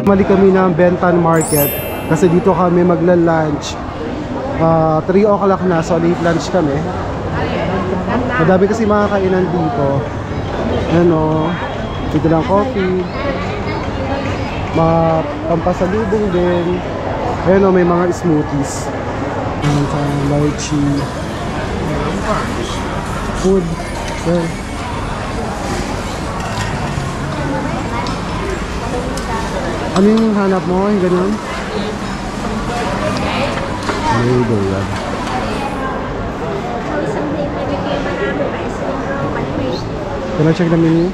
Mali kami ng Bentan Market kasi dito kami magla-lunch. 3 o'clock na, so late lunch kami. Madami kasi mga kainan dito. Ano, dito lang coffee. Mga pampasalubong din. Ayan o, may mga smoothies. Lychee. Food. Ayan. Ano yung hanap mo? Yung ganyan? Noodle yan. Can I check the menu?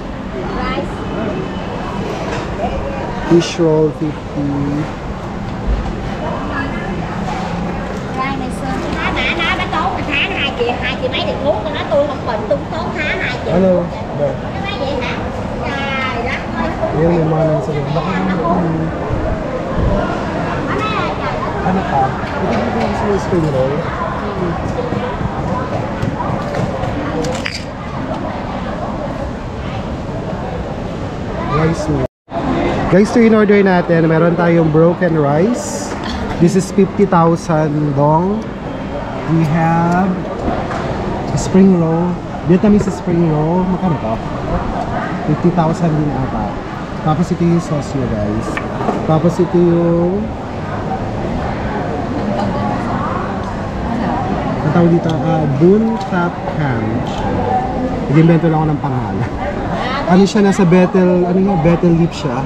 Fish roll 50. Hai chị mấy được uống cho nó tôi không bệnh tôi tốn thá 2 triệu. Hello. Cái máy vậy hả? Trời đất ơi. Yan may mga nang sabi. Baka ano ka? Ito dito yung sa spring roll. Rice meal. Guys, to in-order natin, meron tayong broken rice. This is 50,000 dong. We have spring roll. Vietnamese spring roll. Magkano to? 50,000 din ata. Tapos ito yung sauce nyo, guys. Tapos ito yung ang tawag dito, Boon Tap Ham. Nag-invento lang ako ng pangalan. Ano siya, nasa betel, ano nga, betel leaf siya.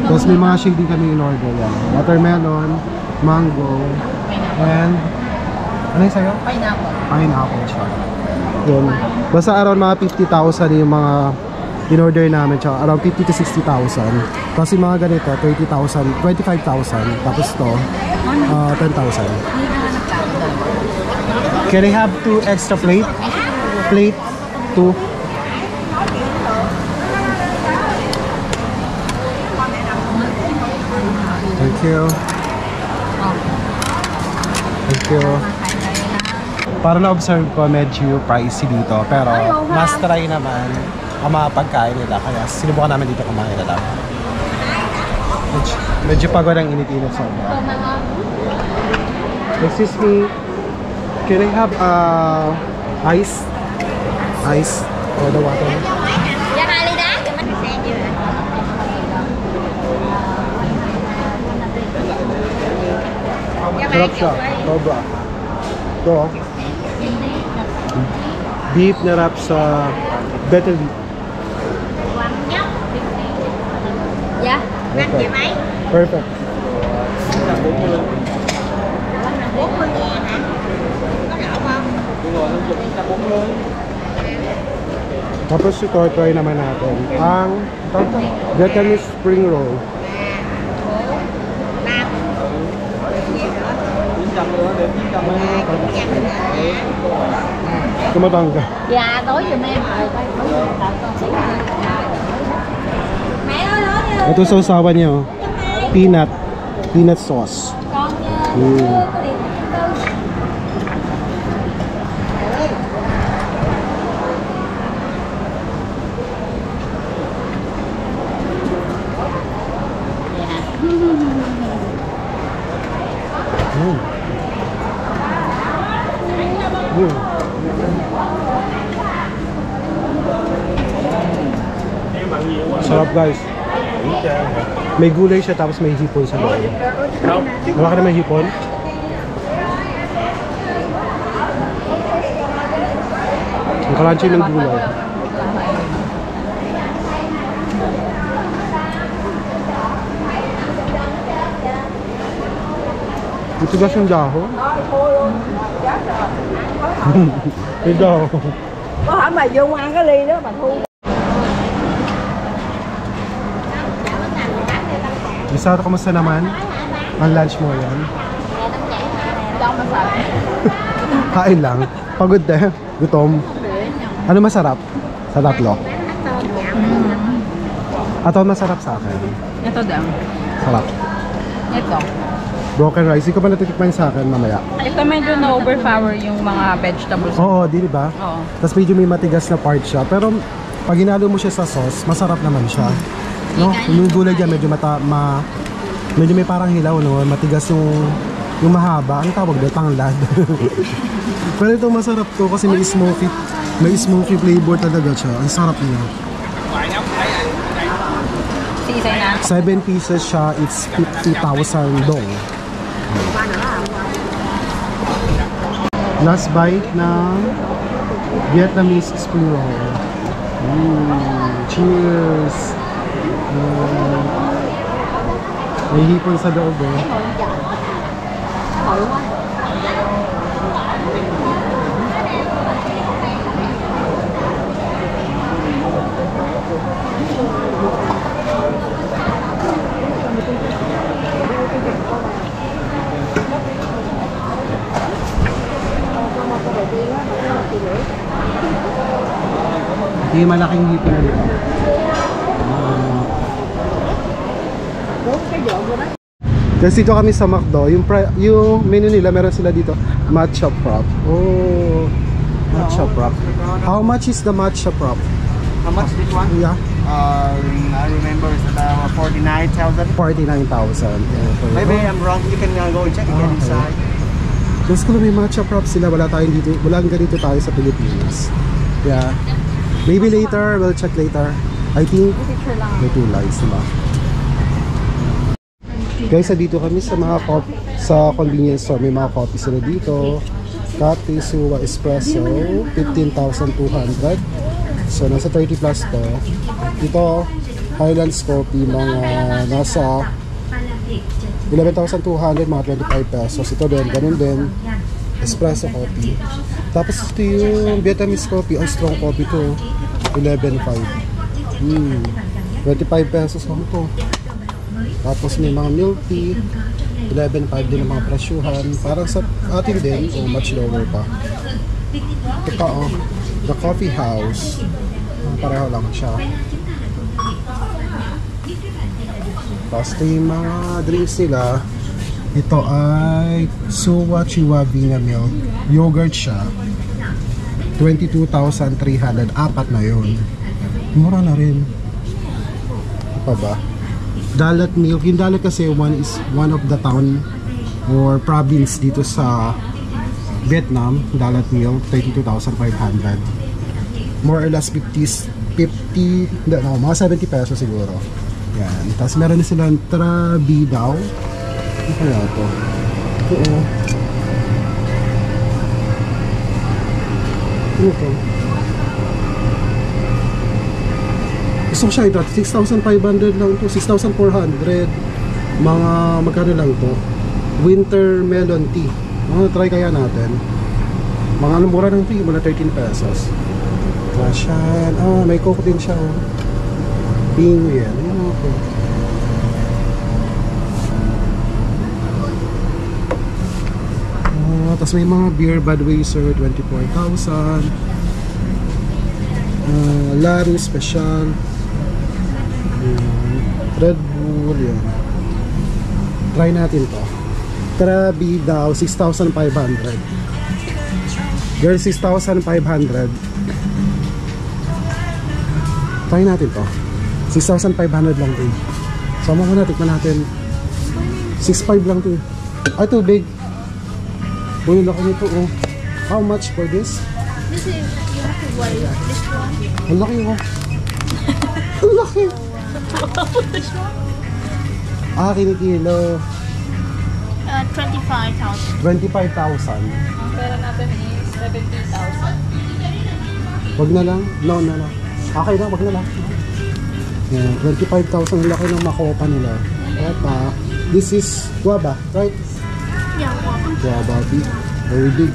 Tapos may mga shake din kami in-order yan. Watermelon, mango, and ano yung sa'yo? Pineapple. Pineapple siya. Yun. Basta around mga 50,000 yung mga in-order namin. Tsaka around 50 to 60,000. Kasi mga ganito, 30,000, 25,000. Tapos to, 10,000. Can I have 2 extra plate? Plate 2. Thank you. Thank you. Para na-observe ko, medyo pricey dito. Pero mas try naman ang mga pagkain nila. Kaya sinubukan namin dito kumain na lang. Medyo pagod ang init-init sobra. Excuse me. Can I have ice? Ice or the water? Sarap siya. Sobra. Ito. Beef na wrap sa betel leaf. Dạ. Perfect. Perfect. 40.000 hả? Có đậu không? Tapos ito, try naman natin ang Vietnamese spring roll. Tumatangga. Dạ, tối giùm em. Ito sa usawan niya, oh. Peanut sauce. Sarap, guys. May gulay siya tapos may hipon sa loob. Wala ka na may hipon? Ang crunchy ng gulay. Matigas yung dahon. May dahon. Có hả mà vô ăn cái ly đó mà thu. Lisa, kamusta naman? Ang lunch mo yan? Kain lang. Pagod na. Gutom. Ano masarap? Sa tatlo? Ato masarap sa akin. Ito daw. Sarap. Ito. Broken rice. Hindi ko pa natitikman sa akin mamaya. Ito medyo na-overpower yung mga vegetables. Oo, di ba? Oo. Tapos medyo may matigas na part siya. Pero pag hinalo mo siya sa sauce, masarap naman siya. No? Yung gulay dyan medyo medyo may parang hilaw, no? Matigas yung mahaba. Ang tawag doon, tanglad. Pero ito masarap to kasi may smoky flavor talaga siya. Ang sarap niya. 7 pieces siya, it's 50,000 dong. Last bite ng Vietnamese spring roll. Cheers! May hipon sa loob eh. Yung malaking hipon na dito. Kasi dito kami sa McDo, yung menu nila meron sila dito, matcha prop. Oh, matcha prop. How much is the matcha prop? How much this one? Yeah. I remember it's about 49,000. 49,000. Maybe I'm wrong. You can go and check again inside. Gusto ko na may matcha prop sila. Wala tayong dito. Walang ganito tayo sa Pilipinas. Yeah. Maybe later. We'll check later. I think may tulay sila. Guys, dito kami sa mga sa convenience store. May mga coffee sila dito. Latte, Suwa, Espresso, 15,200. So, nasa 30 plus to. Dito, Highlands Coffee, mga nasa 11,200, mga 25 pesos. Ito din, ganun din. Espresso coffee. Tapos ito yung Vietnamese coffee, ang strong coffee to. 11,500. 25 pesos lang to. Tapos may mga milk tea, 11,500 din ang mga presyuhan. Parang sa atin din, o much lower pa. Ito pa, oh, the coffee house. Pareho lang siya. Tapos ito yung mga drinks nila. Ito ay Suwa Chiwa Vina Milk. Yogurt siya. 22,300. Apat na yun. Mura na rin. Ito pa ba? Dalat milk. Yung dalat kasi one of the town or province dito sa Vietnam. Dalat milk, 32,500. More or less 50, mga 70 pesos siguro. Yan. Tapos meron na silang trabi daw. Ano kaya ito? Ito. Ano ito? Gusto ko siya ito. 6,500 lang ito. 6,400. Mga magkano lang ito? Winter melon tea. Try kaya natin. Mga ano mura ng tea. Mula 13 pesos. Asyan. May coke din siya. Ping yan. Ayan ako. Tapos may mga beer Budweiser, 24,000. Laro Special. Red Bull. Yan. Try natin to. Trabi daw, 6,500. Girl, 6,500. Try natin to. 6,500 lang to. Sama ko na, tikman natin. 6,500 lang to. Ay, ito, big. Uy, laki nito, oh. How much for this? This is, you have to weigh this one. Ang laki, oh. Ang laki. Kinikilo. 25,000. 25,000. Ang pera natin is 70,000. Wag na lang. No, no, no. Okay na, wag na lang. Yeah, 25,000 laki ng makopa nila. Opa. This is guava, right? Yeah, one. Guava, big. Very big.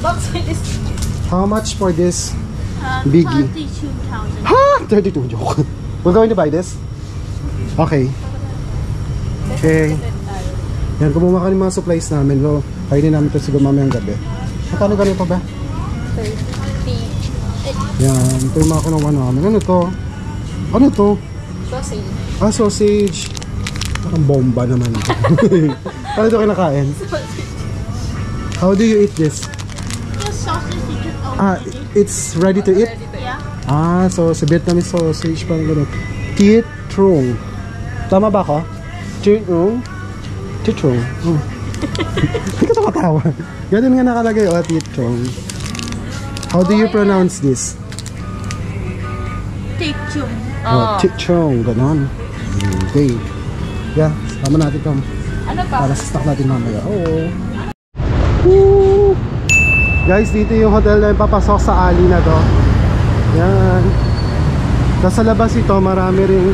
Box it is How much for this biggie? 32,000. Ha? 32, joke. We're going to buy this? Okay. Okay. Yan, kumuha ka ng mga supplies namin. So, kainin namin ito siguro mamayang gabi. Magkano ganito ba? 30. Yan, ito yung mga kinuha namin. Ano to? Ano to? Sausage. Sausage. Parang bomba naman. Paano ito kinakain? How do you eat this? Just sausage, you just open it. It's ready to eat? Yeah. Ah, so sa Vietnamese sausage parang gano'n. Tiet Trung. Tama ba ako? Tiet Trung? Tiet Trung. Hindi ka tumatawa. Ganun nga nakalagay, Tiet Trung. How do you pronounce this? Tichum. Tiet Trung, gano'n. Okay. Yeah, tama natin ito. Ano pa? Para sa stock natin mamaya. Oo. Woo! Guys, dito yung hotel na yung papasok sa alley na to. Yan. Tapos sa labas ito, marami rin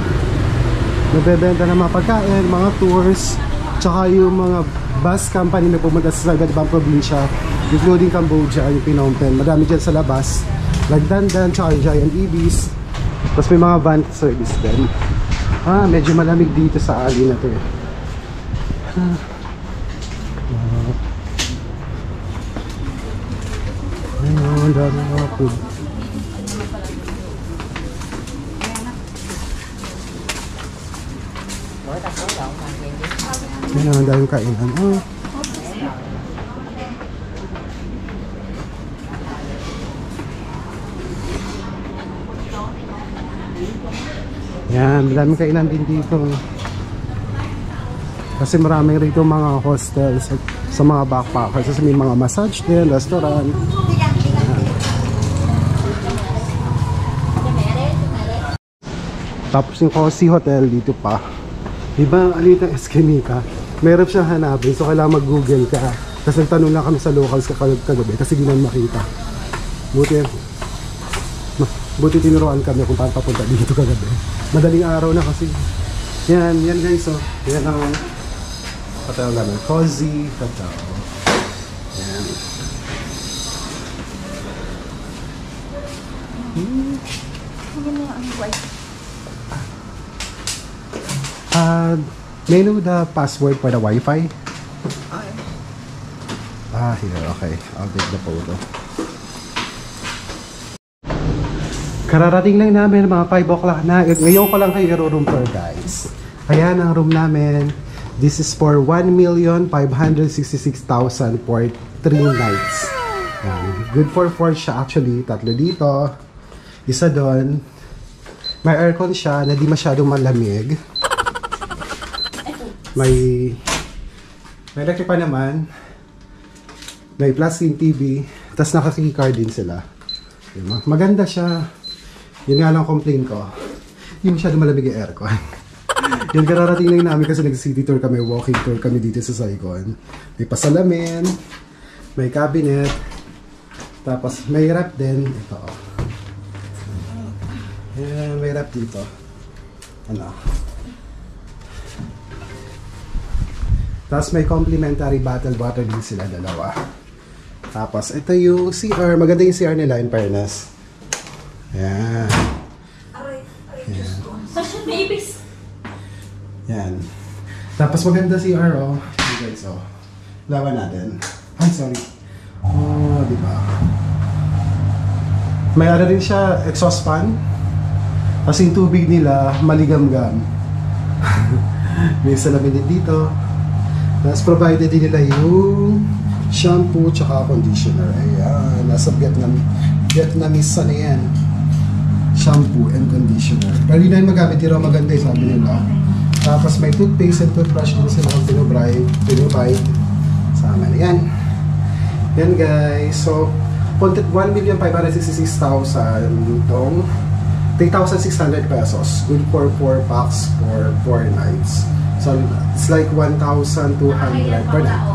nagbebenta ng mga pagkain, mga tours, tsaka yung mga bus company na pumunta sa iba't ibang probinsya, including Cambodia, yung Phnom Penh. Madami dyan sa labas. Like Dandan, tsaka yung Giant EVs. Tapos may mga van service din. Medyo malamig dito sa alley na to eh. Ayun, dami mga food. Ayun, ang daming kainan. Yan, daming kainan din dito. Kasi marami rito mga hostels sa mga backpackers. Kasi may mga massage din, restaurant. Tapos yung Cozy Hotel dito pa. Diba, Alita Esquimita, meron siyang hanapin, so kailangan mag-google ka. Tapos nagtanong lang kami sa locals kagabi kasi di naman makita. Buti tinuruan kami kung paano papunta dito kagabi. Madaling araw na kasi. Yan guys, so yan ang hotel namin, Cozy Hotel. Yan. May I know the password for the Wi-Fi? Here, okay. I'll take the photo. Kararating lang namin, mga 5 o'clock na. Ngayon ko lang kayo i-room tour, guys. Ayan ang room namin. This is for 1,566,000 for 3 nights. Good for 4 siya actually. 3 dito. Isa doon. May aircon siya na di masyadong malamig. May electric pa naman. May flat screen TV. Tapos nakakikicard din sila. Maganda siya. Yun nga lang complain ko. Hindi masyadong malamig yung aircon. Yun, kararating lang namin kasi nag-city tour kami, walking tour kami dito sa Saigon. May pasalamin, may cabinet, tapos may rep din. Ito. Yan, may rep dito. Ano? Tapos may complimentary bottled water din sila, dalawa. Tapos ito yung CR. Maganda yung CR nila in fairness. Yan. Yan. Babies. Yan. Tapos maganda CR, oh. You guys, oh. Lawan natin. Ay, sorry. Oh, diba? May ano rin siya, exhaust fan. Kasi yung tubig nila, maligam-gam. May salamin din dito. Tapos provided din nila yung shampoo tsaka conditioner. Ayan, nasa Vietnamese na yan. Shampoo and conditioner. Pero yun na yung magamit, pero maganda yung sabi nila. Tapos may toothpaste and toothbrush din sila kung pinubide. Sama na yan. Yan guys. So, 1,566,000 itong 3,600 pesos. Good for 4 packs for 4 nights. So, it's like 1,200 per night.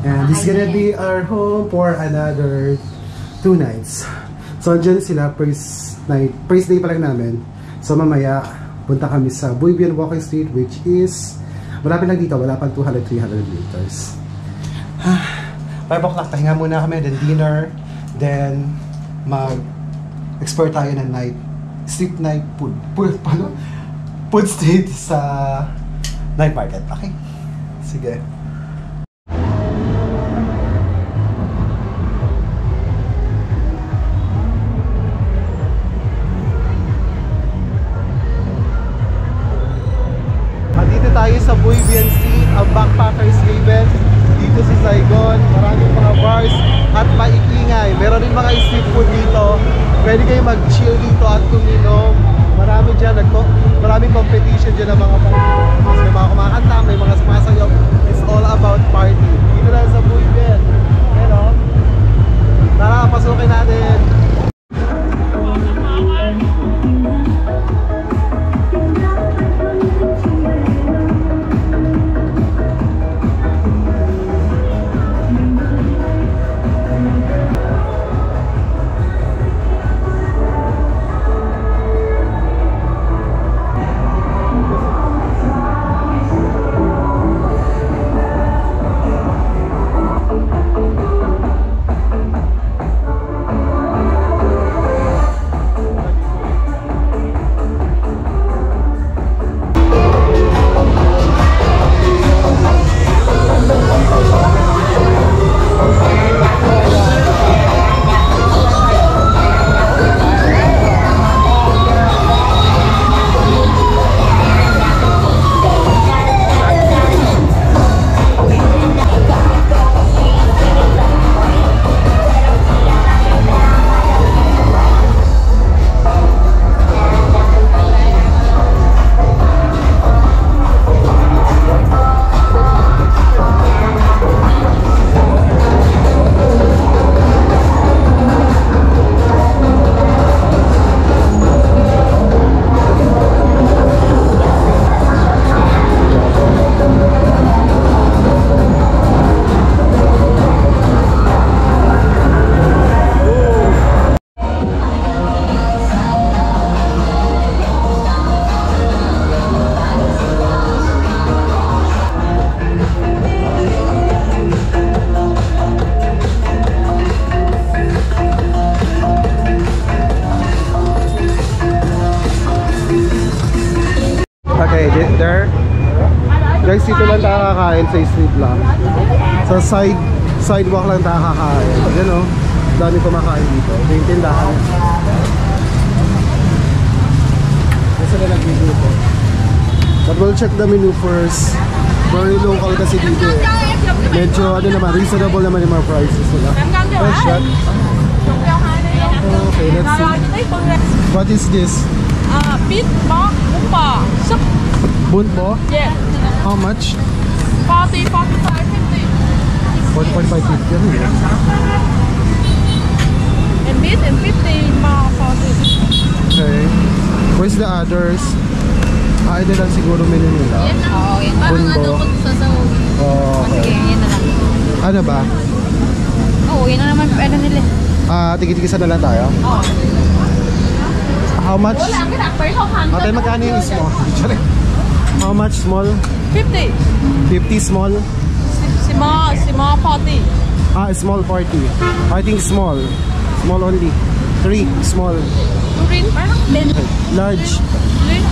And this is gonna be our home for another 2 nights. So, dyan sila, first day pa lang namin. So, mamaya, punta kami sa Buay Bien Walking Street, which is, malapit lang dito, wala pang 200-300 meters. 5 o'clock, tahinga muna kami, then dinner, then mag-explore tayo ng street night food. Food street sa night market. Okay? Sige. Dito tayo sa Buay Bien Street, ang backpackers haven dito sa Saigon. Maraming mga bars at maingay. Meron din mga street food dito. Pwede kayo mag-chill dito at kuminom. Marami dyan, maraming competition dyan ng mga party. May mga kumakanta, may mga sumasayaw. It's all about party. Dito lang sa Buiben. Pero, tara, pasukin natin. Okay, there. Guys, dito lang tayo kakain sa street lang. Sa sidewalk lang tayo kakain. Yan o, dami kumakain dito. Ito yung tindahan. Kasi na nag-video. But we'll check the menu first. Very local kasi dito eh. Medyo ano naman, reasonable naman yung mga prices nila. Fresh shot. Okay, let's see. What is this? Beef bò, bún bò, súp. Bun po? Yeah. How much? 40, 45, 50. 45.50 yan eh. And beef and 50 more 40. Okay. Where's the others? Ito lang siguro menu nila. Oo, yan. Bun po. Oh, okay. Yan na lang. Ano ba? Oo, yan na naman ano nila. Tigi-tigisa na lang tayo. Oo. How much? Ate, Ate, magkano yung small? How much small? 50. 50 small? Small 40. Small 40. I think small. Small only. 3 small. Green? Large. Green?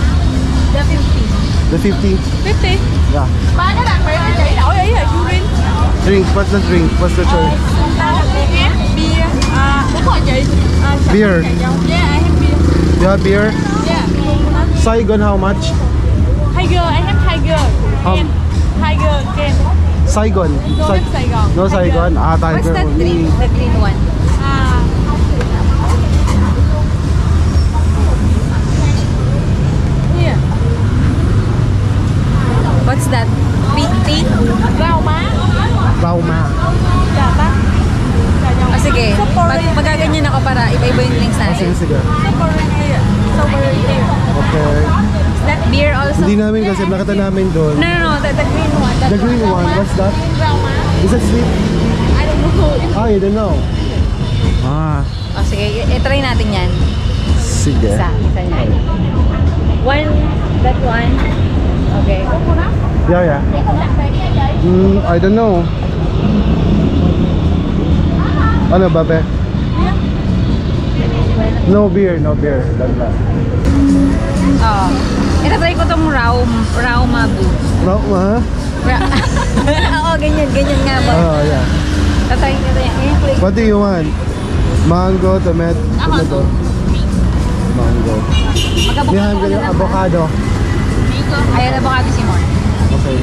The 50. The 50? 50. Yeah. Ba nó đặt phải để đổi ấy là green. Drink. What's the drink? What's the choice? Beer. Đúng rồi chị. Beer. Yeah, I have beer. You have beer? Yeah. Saigon, how much? Tiger, I have Tiger. Can. Tiger, can. Saigon. No, have Saigon. No Saigon. Tiger. What's that only. drink? The green one. Here. What's that? Tea? Rau má. Rauma. Dạ ba. O sige, magaganyan ako para iba-iba yung drinks natin. Sige, sige. Strawberry here. Okay. Is that beer also? Hindi namin kasi nakita namin doon. No, the green one. The green one, what's that? Rau má. Is it sweet? I don't know. You don't know. O sige, i-try natin yan. Sige. Isa niyan. One, that one. Okay. Yeah. I don't know. Ano ba, be? No beer. Dala. Ita-try ko tong Rauma Boo. Rauma? Oo, ganyan nga ba? Yeah. Tatry ko yan. What do you want? Mango, tomato. Mango. Yan, avocado. Ayan, avocado si Mon. Okay.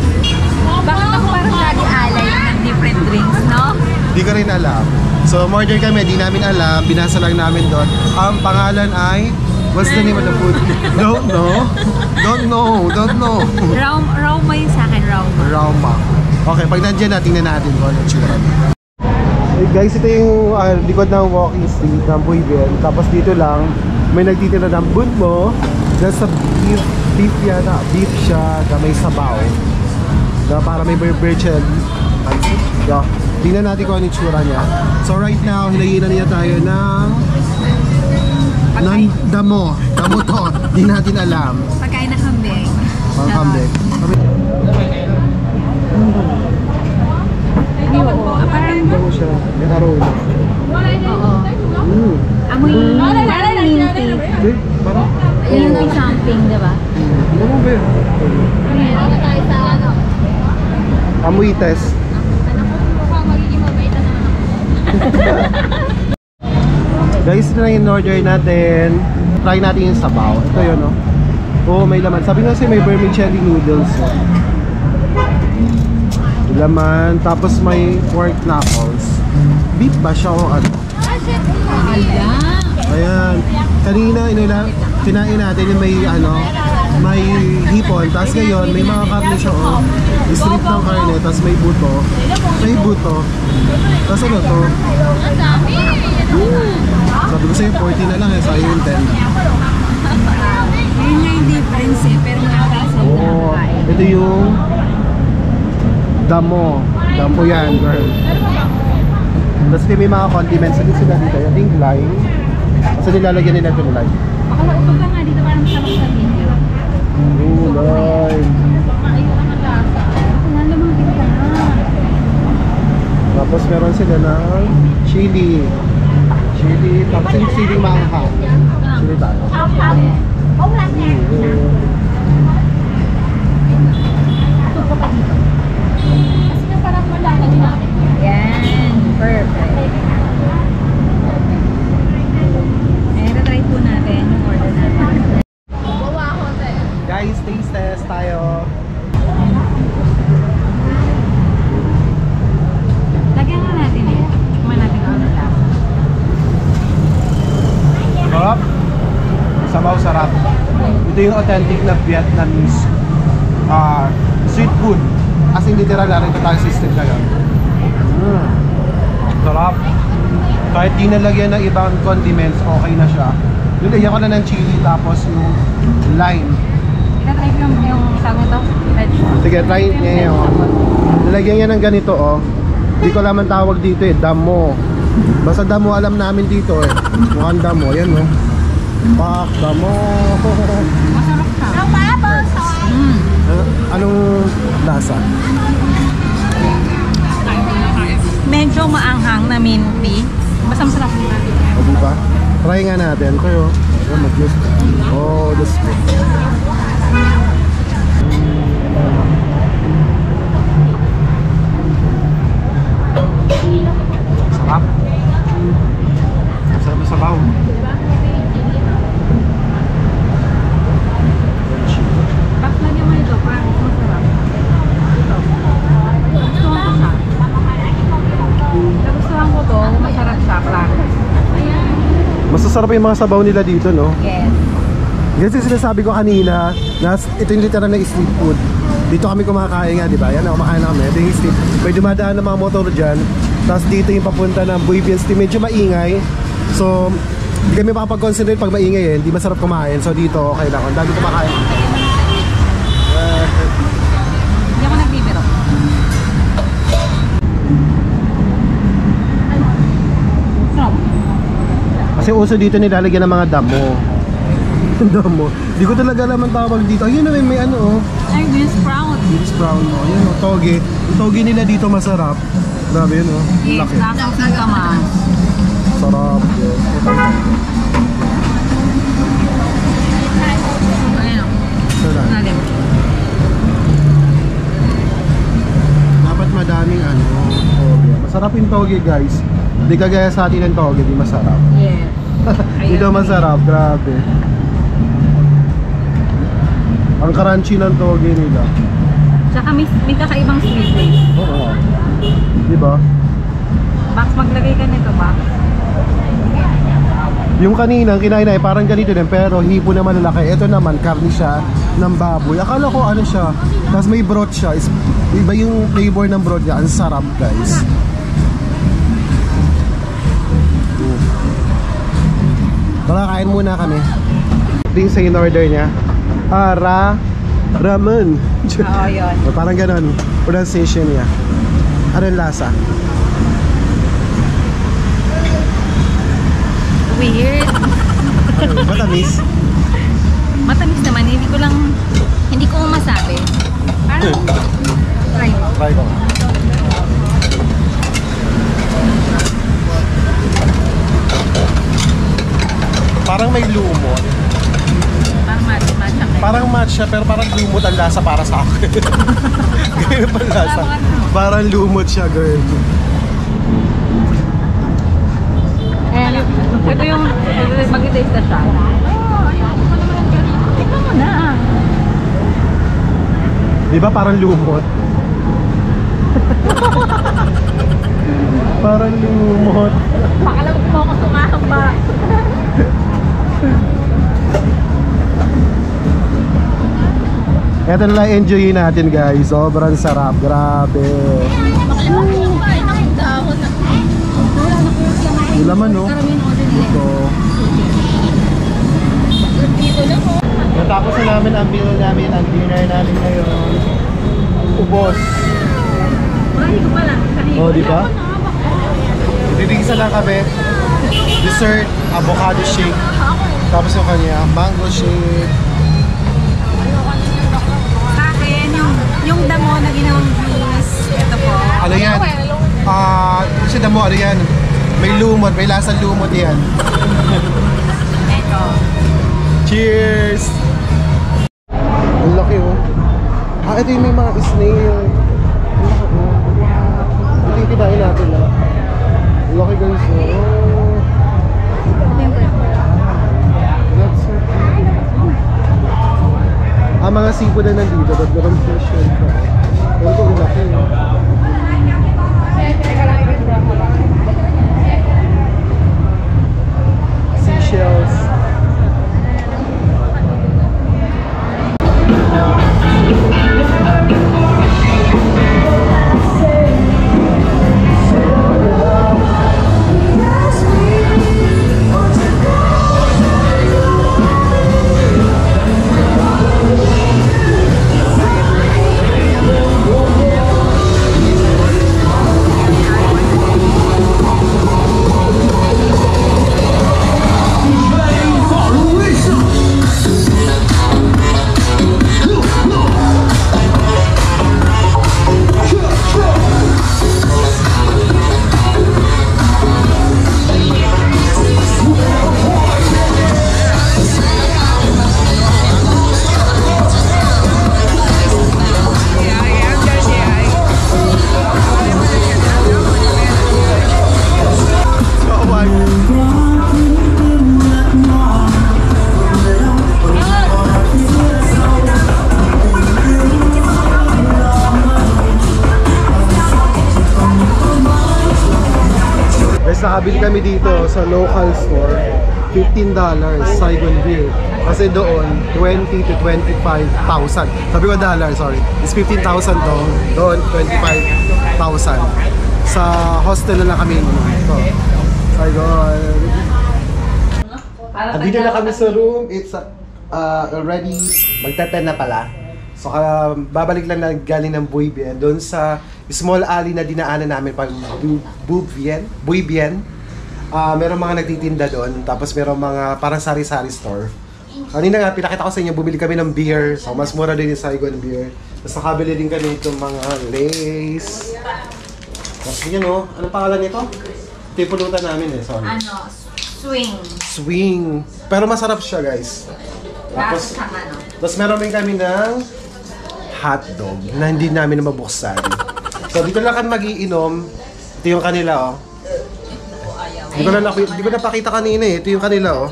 Bakit ako parang lagi alay ng different drinks, no? Di ko rin alam. So, order kami, di namin alam. Binasa lang namin doon. Ang pangalan ay... What's the name of the food? Don't know. Don't know. Don't know. Rauma yun sa akin, Rauma. Rauma. Okay, pag nandiyan na, tingnan natin kung ano tsura. Hey guys, ito yung likod ng walking street ng Buiben. Tapos dito lang, may nagtitira ng bunmo. Nasa beef yata. Beef siya na may sabaw. Na para may birchel. Yeah. Tingnan natin kung ano yung tsura niya. So right now, hinayinan niya tayo ng damo. Damo to. Di natin alam. Pagkain na kambing. Pang kambing. Parang Damo siya. May aroma. oo. Amoy parang minty. Okay, parang... Yun yung something, di ba? Ano ba yun? Ano tayo sa ano? Amoy test. Magiging mabait na naman ako. Guys, ito na yung order natin. Try natin yung sabaw. Ito yun, no? Oo, may laman. Sabi nga kasi may vermicelli noodles. May laman. Tapos may pork knuckles. Beef ba siya o ano? Ayan. Kanina, kinain natin yung may ano, may hipon. Tapos ngayon, may mga karne siya o. Strip ng karne. Tapos may buto. May buto. Tapos ano to? Sabi ko sa'yo, 40 na lang eh. Sa'yo yung 10. Yun nga yung difference eh, pero nakakasal na Oo. Ito yung damo. Damo yan, girl. Tapos may mga condiments din sila dito. Yung think lime. Kasi nilalagyan nila ito ng lime. Baka mausog ka nga dito para masarap sa video. Oh, lime. Ayaw ka matasa. Nalamangin ka na. Tapos meron sila ng chili. Chili. Tapos yung chili maanghang. Chili tayo. Yan. Perfect. Eh, try po natin yung order natin. Guys, taste test tayo. Lagyan na natin eh. Tikman natin kung ano lasa. Sarap. Sabaw sarap. Ito yung authentic na Vietnamese street food. As in literal na rin ito tayo system na yun. Sarap. Kahit di nalagyan ng ibang condiments, okay na siya. Nilagyan ko na ng chili tapos yung lime. Itatry ko yung isang ito. Sige, try niya yun. Nilagyan niya ng ganito oh. Di ko alam ang tawag dito eh, damo. Basta damo alam namin dito eh. Mukhang damo, yan oh. Pak, damo. Masarap siya. Anong lasa? Medyo maanghang na minty. Basta masarap nila. O diba? Try nga natin. Kayo, mag-juice. Oh, that's good. Sarap. Sarap na sabaw. Tapos lagyan mo ito para mas masarap. Ito. Gustuhan ko siya. Nagustuhan ko to, masarap siya. Masasarap yung mga sabaw nila dito, no? Yes. Kasi sinasabi ko kanina, na ito yung literal na street food. Dito kami kumakain nga, di ba? Yan, kumakain namin. Ito yung street. May dumadaan ng mga motor dyan. Tapos dito yung papunta ng Buiben Street. Medyo maingay. So, hindi kami makapag-concentrate pag maingay eh. Hindi masarap kumain. So dito, okay lang. Ang dami kumakain. Hindi ako nagbibiro. Sarap. Kasi uso dito nilalagyan ng mga damo. Damo. Di ko talaga alam ang tawag dito. Ayun na may ano oh. Ay, beans sprout. Beans brown oh. Ayun oh, toge. Yung toge nila dito masarap. Grabe yun oh. Yes, Laki. lasang singkamas. Sarap. Ayan o. Sarap. Nalim. Dapat madaming ano, toge. Masarap yung toge guys. Hindi kagaya sa atin ng toge, di masarap. Yes. Dito masarap, grabe. Ang crunchy ng toge nila. Tsaka may kakaibang sweet taste. Oo. Di ba? Box, maglagay ka nito, box. Yung kanina, kinain na parang ganito din, pero hipo na malalaki. Ito naman, karni siya ng baboy. Akala ko ano siya, tapos may broth siya. Iba yung flavor ng broth niya. Ang sarap, guys. Tara, kain muna kami. Ito yung sa in-order niya. Ramen. Oo, yun. Parang ganon, pronunciation niya. Ano yung lasa? Weird. Ano, matamis? Matamis naman, hindi ko masabi. Parang, try mo. Try ko. Parang may lumot. Parang matcha. Parang matcha pero parang lumot ang lasa para sa akin. Ganyan pa lasa. Parang lumot siya, girl. Ito yung mag-taste na siya. Tignan mo na. Di ba parang lumot? Parang lumot. Pakalawag mo ako sumahamba. Ito na lang enjoyin natin, guys. Sobrang sarap. Grabe. Yung laman, no? Ito. Natapos na namin ang meal namin, ang dinner namin ngayon. Ubos. Ay, ko pala. Oh, di ba? Didingsa lang kami. Dessert, avocado shake. Tapos yung kanya, mango shake. Sa akin, yung damo na ginawang juice, ito po. Ano yan? Kasi damo, ano yan? May lumot, may lasang lumot yan. Ito. Cheers! Ang laki, oh. Ito yung may mga snail. Ang laki, oh. Ito yung kinain natin, ah. Ang laki, guys, oh. That's so cute. Mga seafood na nandito, but meron fish and crab. Pero ito, ang laki, oh. Seashells. Nakabili kami dito sa local store, $15 Saigon beer. Kasi doon, 20 to 25,000. Sabi ko dollar, sorry. It's 15,000 to. Doon, 25,000. Sa hostel na lang kami dito. Saigon. Andito na kami sa room. It's already magte-10 na pala. So babalik lang na galing ng Buibien. Doon sa small alley na dinaanan namin pag Buibien. Meron mga nagtitinda doon. Tapos meron mga parang sari-sari store. Kanina nga, pinakita ko sa inyo, bumili kami ng beer. So mas mura din yung Saigon beer. Tapos nakabili din kami itong mga lace. Tapos yun o, anong pangalan nito? Ito yung pulutan namin eh, sorry. Ano? Swing. Swing. Pero masarap siya, guys. Tapos meron din kami ng hotdog na hindi namin mabuksan. So dito lang kami magiinom. Ito yung kanila, oh. Hindi ko napakita kanina eh. Ito yung kanila, oh.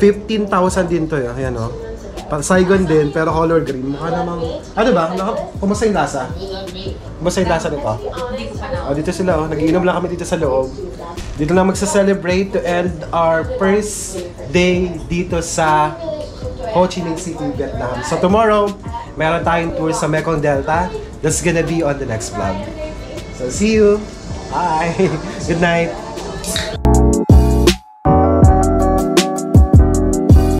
15,000 din to, eh. Ayan, oh. Saigon din, pero color green. Mukha namang... Ano ba? Kumusta yung lasa? Basta yung lasa nito. Hindi ko pa na. Oh, dito sila, oh. Nagiinom lang kami dito sa loob. Dito lang magsa-celebrate to end our first day dito sa Ho Chi Minh City, Vietnam. So tomorrow, meron tayong tour sa Mekong Delta. That's gonna be on the next vlog. So see you! Bye! Good night!